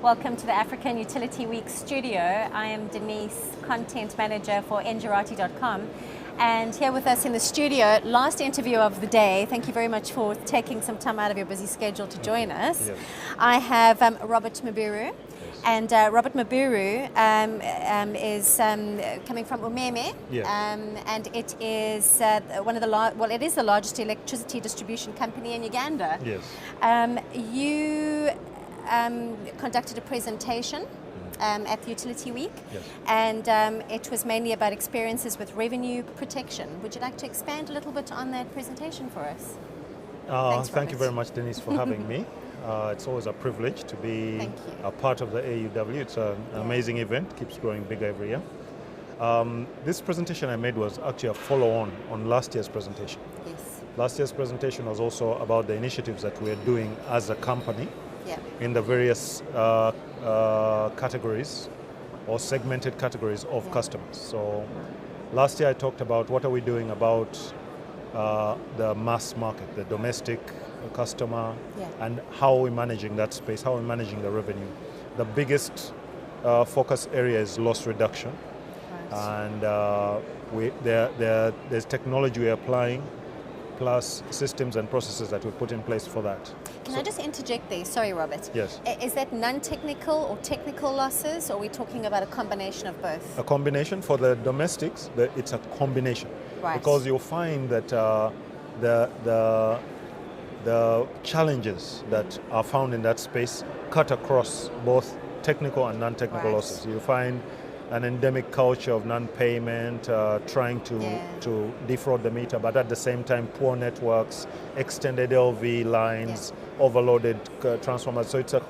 Welcome to the African Utility Week studio. I am Denise, Content Manager for ngerati.com. And here with us in the studio, last interview of the day. Thank you very much for taking some time out of your busy schedule to join us. Yes. I have Robert Mubiru. And Robert Mubiru is coming from UMEME, Yes. And it is it is the largest electricity distribution company in Uganda. Yes. You conducted a presentation at the Utility Week, Yes. and it was mainly about experiences with revenue protection. Would you like to expand a little bit on that presentation for us? Thanks, Thank you Robert. very much, Denise, for having me. It's always a privilege to be Thank you. a part of the AUW. It's an amazing event, keeps growing bigger every year. This presentation I made was actually a follow-on on last year's presentation. Yes. Last year's presentation was also about the initiatives that we're doing as a company Yeah. in the various categories or segmented categories of customers. So last year I talked about what are we doing about the mass market, the domestic customer, and how are we managing that space, how are we managing the revenue. The biggest focus area is loss reduction, and there's technology we're applying, plus systems and processes that we put in place for that. Can I just interject there? Sorry, Robert. Yes. Is that non-technical or technical losses, or are we talking about a combination of both? A combination. For the domestics, it's a combination. Right. Because you'll find that the challenges that are found in that space cut across both technical and non-technical losses. You find an endemic culture of non-payment, trying to defraud the meter, but at the same time poor networks, extended LV lines, overloaded transformers. So it's a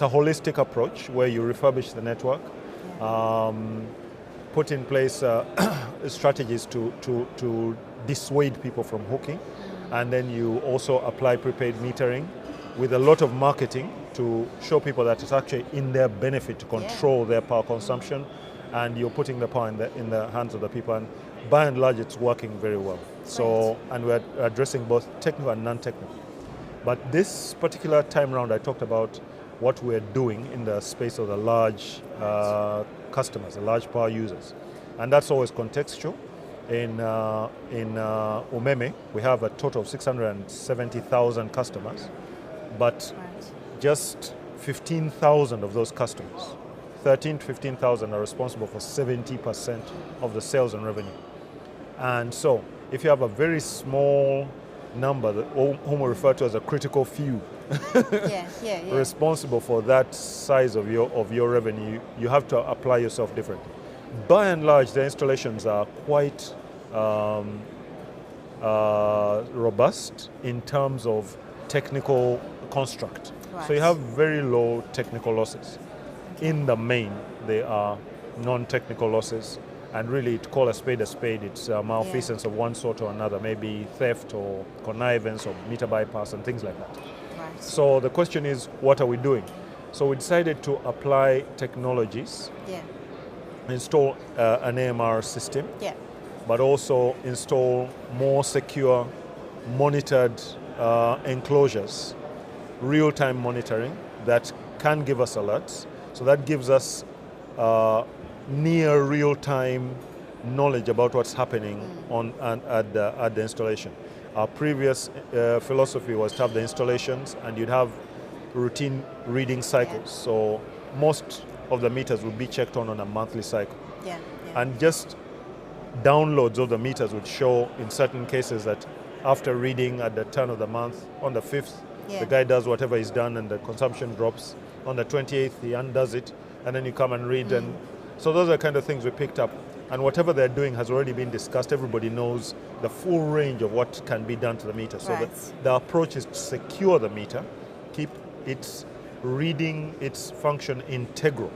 holistic approach where you refurbish the network, put in place strategies to dissuade people from hooking, and then you also apply prepaid metering with a lot of marketing to show people that it's actually in their benefit to control their power consumption, and you're putting the power in the hands of the people, and by and large it's working very well. So, and we're addressing both technical and non-technical. But this particular time round I talked about what we're doing in the space of the large customers, the large power users. And that's always contextual. In UMEME, we have a total of 670,000 customers, but just 15,000 of those customers, 13 to 15,000, are responsible for 70% of the sales and revenue. And so, if you have a very small number, whom we refer to as a critical few, responsible for that size of your revenue, you have to apply yourself differently. By and large, the installations are quite robust in terms of technical construct. So you have very low technical losses. In the main, they are non-technical losses, and really to call a spade, it's malfeasance of one sort or another, maybe theft or connivance or meter bypass and things like that. So the question is, what are we doing? So we decided to apply technologies, install an AMR system, but also install more secure, monitored enclosures, real-time monitoring that can give us alerts. So that gives us near real-time knowledge about what's happening at the installation. Our previous philosophy was to have the installations and you'd have routine reading cycles. So most of the meters would be checked on a monthly cycle. And just downloads of the meters would show in certain cases that after reading at the turn of the month, on the 5th, the guy does whatever he's done and the consumption drops. On the 28th, he undoes it, and then you come and read. And so those are the kind of things we picked up. And whatever they're doing has already been discussed. Everybody knows the full range of what can be done to the meter. So the approach is to secure the meter, keep its reading, its function integral.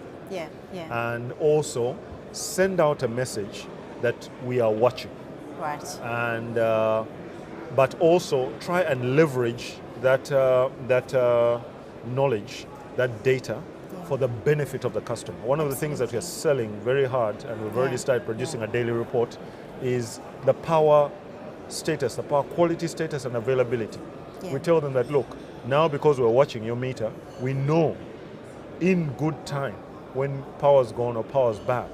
And also send out a message that we are watching. And but also try and leverage that knowledge, that data, for the benefit of the customer. One of the things that we are selling very hard, and we've already started producing a daily report, is the power status, the power quality status and availability. We tell them that, look, now because we're watching your meter, we know in good time when power's gone or power's bad.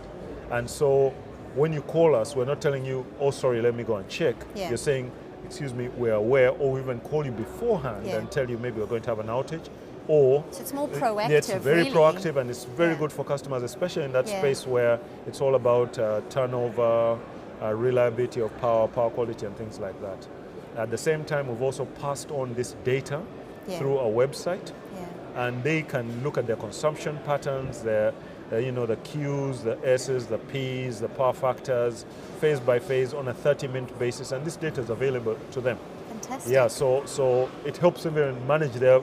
And so when you call us, we're not telling you, oh, sorry, let me go and check. Yeah. You're saying, excuse me, we're aware, or we even call you beforehand Yeah. and tell you maybe we're going to have an outage. Or So it's more proactive, it's very really. proactive, and it's very Yeah. good for customers, especially in that Yeah. space where it's all about turnover, reliability of power, power quality, and things like that. At the same time, we've also passed on this data Yeah. through our website, Yeah. and they can look at their consumption patterns, their the Qs, the Ss, the Ps, the power factors, phase by phase on a 30-minute basis, and this data is available to them. Fantastic. Yeah, so it helps them manage their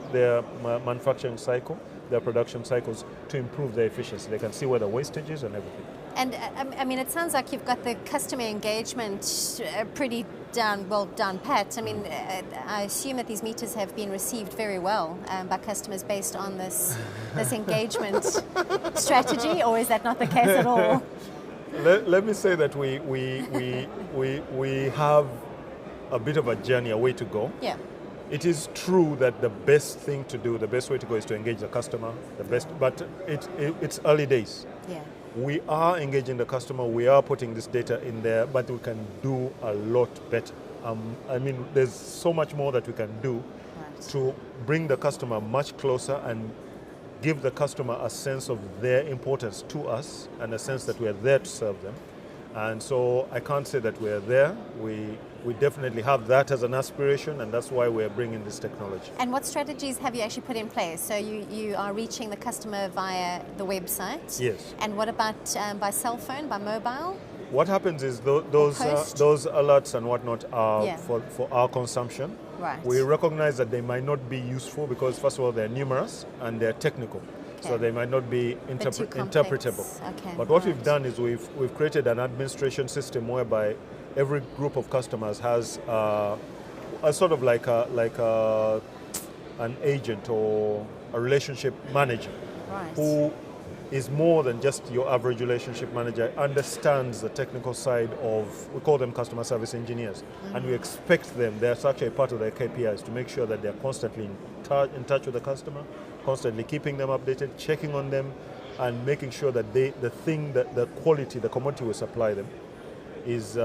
manufacturing cycle, their production cycles, to improve their efficiency. They can see where the wastage is and everything. And I mean, it sounds like you've got the customer engagement pretty well down pat. I mean, I assume that these meters have been received very well by customers based on this engagement strategy, or is that not the case at all? Let me say that we have a bit of a journey, a way to go. Yeah. It is true that the best thing to do, the best way to go, is to engage the customer. But it's early days. Yeah. We are engaging the customer. We are putting this data in there, but we can do a lot better. I mean, there's so much more that we can do to bring the customer much closer and give the customer a sense of their importance to us and a sense that we are there to serve them. And so I can't say that we're there. We definitely have that as an aspiration, and that's why we're bringing this technology. And what strategies have you actually put in place? So you are reaching the customer via the website? Yes. And what about by cell phone, by mobile? What happens is those alerts and whatnot are for our consumption. Right. We recognize that they might not be useful because, first of all, they're numerous and they're technical. Okay. So they might not be interpretable. Okay. But what we've done is we've created an administration system whereby every group of customers has a sort of like an agent or a relationship manager who is more than just your average relationship manager, understands the technical side of, we call them customer service engineers, and we expect them, that's actually part of their KPIs, to make sure that they're constantly in touch with the customer, constantly keeping them updated, checking on them, and making sure that the quality, the commodity we supply them is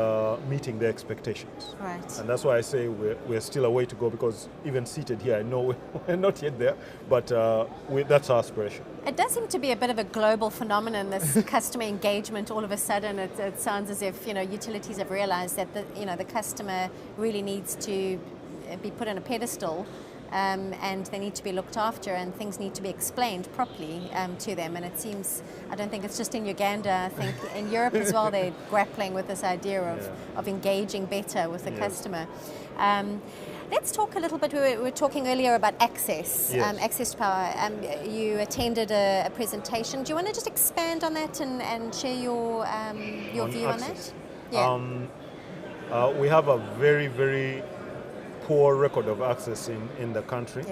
meeting their expectations. Right. And that's why I say we're still a way to go, because even seated here, I know we're not yet there, but that's our aspiration. It does seem to be a bit of a global phenomenon, this customer engagement. All of a sudden, it sounds as if utilities have realized that the customer really needs to be put on a pedestal. And they need to be looked after, and things need to be explained properly to them. And it seems, I don't think it's just in Uganda, I think in Europe as well, they're grappling with this idea of engaging better with the customer. Let's talk a little bit, we were talking earlier about access, access to power. You attended a presentation. Do you want to just expand on that and share your view access. On that? Yeah. We have a very, very poor record of access in the country.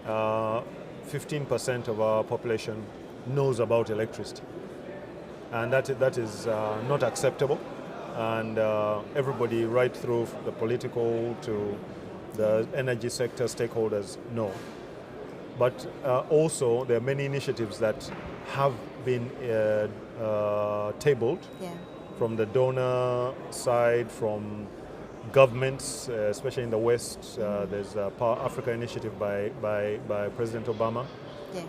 15% of our population knows about electricity, and that is not acceptable. And everybody, right through the political to the energy sector stakeholders, know. But also there are many initiatives that have been tabled from the donor side, from governments, especially in the West. There's a Power Africa initiative by President Obama,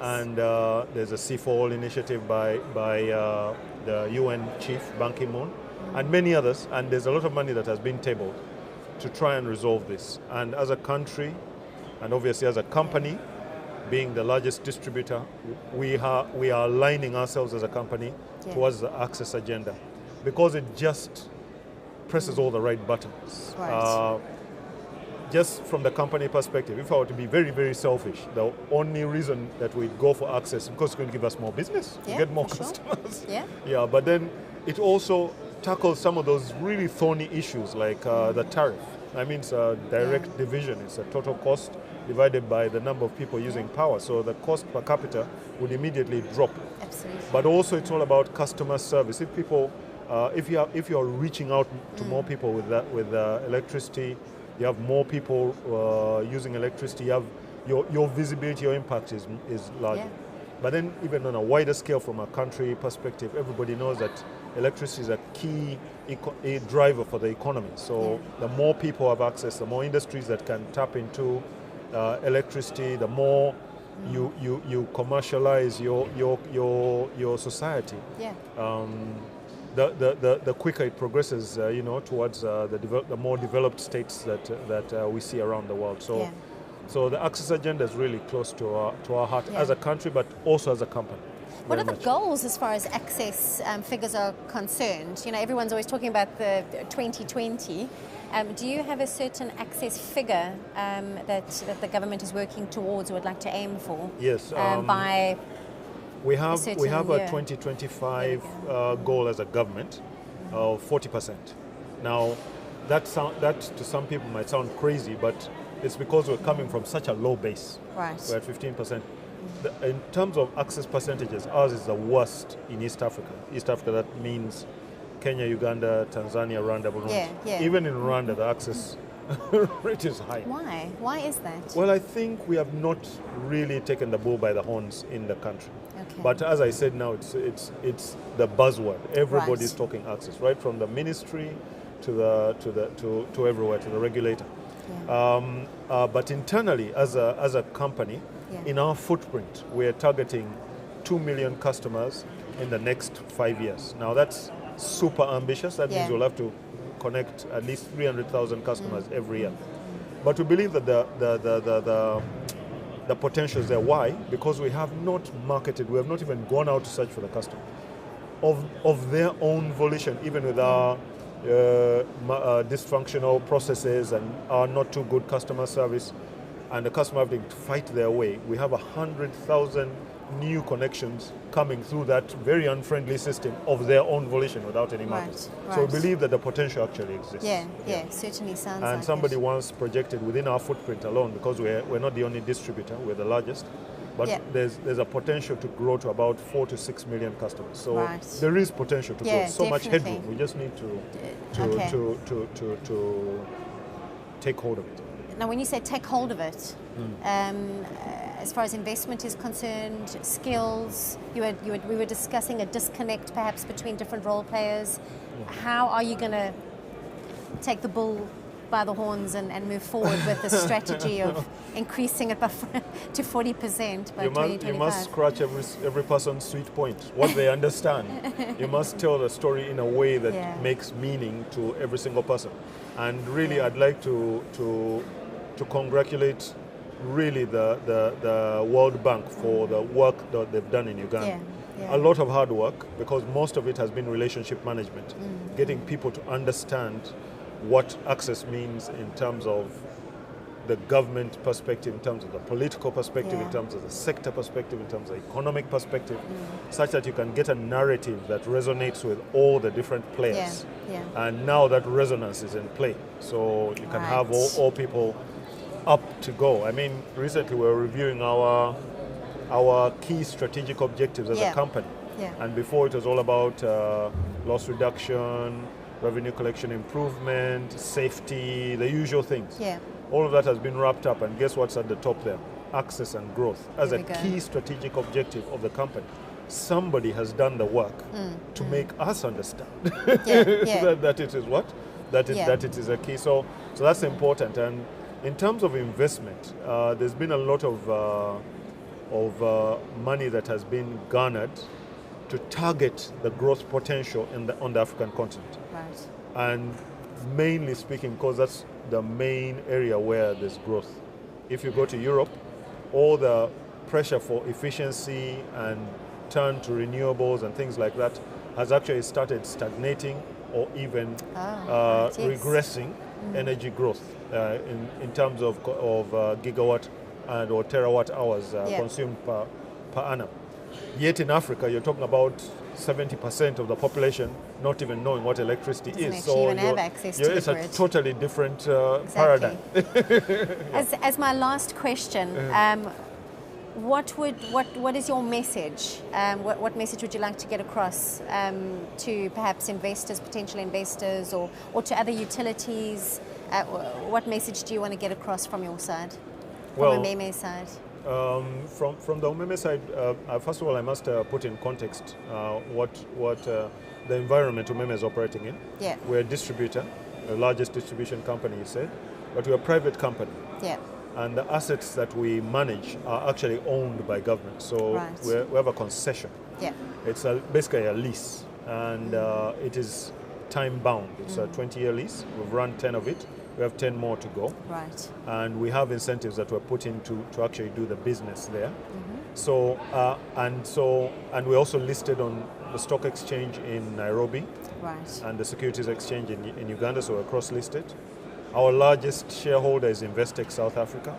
and there's a C4All initiative by the UN chief, Ban Ki-moon, and many others. And there's a lot of money that has been tabled to try and resolve this. And as a country, and obviously as a company, being the largest distributor, we are aligning ourselves as a company towards the access agenda, because it just presses all the right buttons. Just from the company perspective, if I were to be very, very selfish, the only reason that we go for access is because it's going to give us more business, to get more customers. But then it also tackles some of those really thorny issues like the tariff. I mean, it's a direct division. It's a total cost divided by the number of people using power. So the cost per capita would immediately drop. Absolutely. But also it's all about customer service. If people, if you're reaching out to more people with electricity, you have more people using electricity. You have your visibility, your impact is larger. But then even on a wider scale from a country perspective, everybody knows that electricity is a key driver for the economy. So the more people have access, the more industries that can tap into electricity, the more you commercialize your society. The quicker it progresses, towards the more developed states that we see around the world. So the access agenda is really close to our heart as a country, but also as a company. What are the goals as far as access figures are concerned? Everyone's always talking about the 2020. Do you have a certain access figure that the government is working towards or would like to aim for? Yes. By we have a 2025 goal as a government of 40%. Now, that to some people might sound crazy, but it's because we're coming from such a low base. Right. We're at 15%. In terms of access percentages, ours is the worst in East Africa. East Africa, that means Kenya, Uganda, Tanzania, Rwanda, Burundi. Even in Rwanda, the access rate is high. Why? Why is that? Well, I think we have not really taken the bull by the horns in the country. Okay. But as I said now, it's the buzzword. Everybody's talking access, right from the ministry to everywhere, to the regulator. But internally, as a company, in our footprint, we're targeting 2 million customers in the next 5 years. Now that's super ambitious. That means we'll have to connect at least 300,000 customers every year. But we believe that the potential is there. Why? Because we have not marketed, we have not even gone out to search for the customer. Of their own volition, even with our dysfunctional processes and our not too good customer service, and the customer having to fight their way, we have 100,000 new connections coming through that very unfriendly system of their own volition without any market. Right. So we believe that the potential actually exists. Certainly sounds and like somebody it. once projected within our footprint alone, because we're not the only distributor, we're the largest, but there's a potential to grow to about 4 to 6 million customers. So there is potential to grow. So much headroom. We just need to take hold of it. Now, when you say take hold of it, as far as investment is concerned, skills, we were discussing a disconnect perhaps between different role players. How are you going to take the bull by the horns and move forward with the strategy of increasing it to 40% by 2025? You must scratch every person's sweet point, what they understand. You must tell the story in a way that makes meaning to every single person. And really, I'd like to congratulate really the World Bank for the work that they've done in Uganda. A lot of hard work, because most of it has been relationship management, getting people to understand what access means in terms of the government perspective, in terms of the political perspective, in terms of the sector perspective, in terms of the economic perspective, such that you can get a narrative that resonates with all the different players. And now that resonance is in play. So you can have all people up to go. I mean, recently we were reviewing our key strategic objectives as a company. And before it was all about loss reduction, revenue collection improvement, safety, the usual things. All of that has been wrapped up, and guess what's at the top there? Access and growth as a key strategic objective of the company. Somebody has done the work to make us understand that it is what? That it is a key. So that's important. And in terms of investment, there's been a lot of money that has been garnered to target the growth potential on the African continent. And mainly speaking, because that's the main area where there's growth. If you go to Europe, all the pressure for efficiency and turn to renewables and things like that has actually started stagnating or even regressing energy growth in terms of gigawatt and or terawatt hours consumed per annum. Yet in Africa, you're talking about 70% of the population not even knowing what electricity is. So even have access to it's it. A totally different paradigm. As my last question, what is your message? What message would you like to get across to perhaps investors, potential investors, or to other utilities? What message do you want to get across from your side, from UMEME's side? From the UMEME side, first of all, I must put in context what the environment UMEME is operating in. Yeah. We're a distributor, the largest distribution company, you said, but we're a private company. Yeah. And the assets that we manage are actually owned by government. So right. we have a concession. Yeah. It's basically a lease, and it is time bound. It's a 20-year lease. We've run 10 of it. We have 10 more to go. Right. And we have incentives that we're putting to actually do the business there. So, and we're also listed on the stock exchange in Nairobi. Right. And the securities exchange in Uganda, so we're cross-listed. Our largest shareholder is Investec South Africa.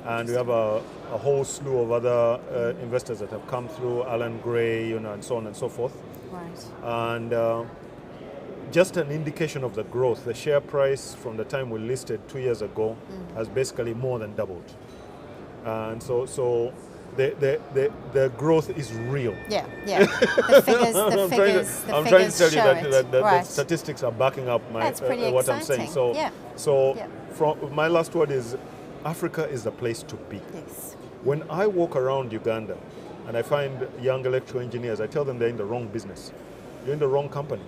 And we have a whole slew of other investors that have come through, Alan Gray, and so on and so forth. Right. And just an indication of the growth. The share price from the time we listed 2 years ago has basically more than doubled. And so the growth is real. Yeah, yeah. The figures, I'm trying to tell you that right. the statistics are backing up That's pretty what exciting. I'm saying. From my last word is, Africa is the place to be. Yes. When I walk around Uganda and I find young electrical engineers, I tell them they're in the wrong business. You're in the wrong company.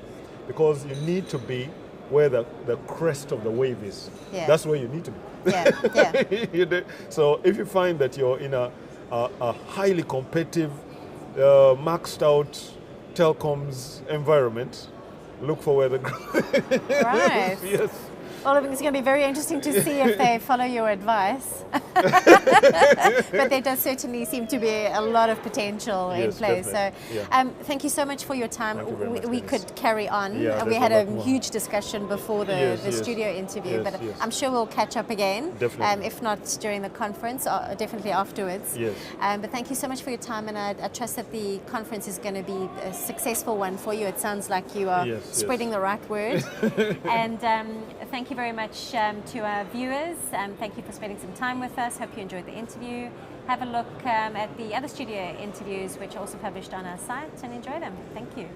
Because you need to be where the crest of the wave is. Yeah. That's where you need to be. Yeah, So if you find that you're in a highly competitive, maxed out telecoms environment, look for where the growth is. Right. Yes. Well, it's going to be very interesting to see if they follow your advice. But there does certainly seem to be a lot of potential in place. Definitely. So thank you so much for your time. Thank you very much, We Denise. could carry on. Yeah, We there's had a lot a more. huge discussion before the studio interview, but I'm sure we'll catch up again. Definitely. If not during the conference, definitely afterwards. Yes. But thank you so much for your time, and I trust that the conference is going to be a successful one for you. It sounds like you are spreading the right word. And thank you very much to our viewers. Thank you for spending some time with us. Hope you enjoyed the interview. Have a look at the other studio interviews, which are also published on our site, and enjoy them. Thank you.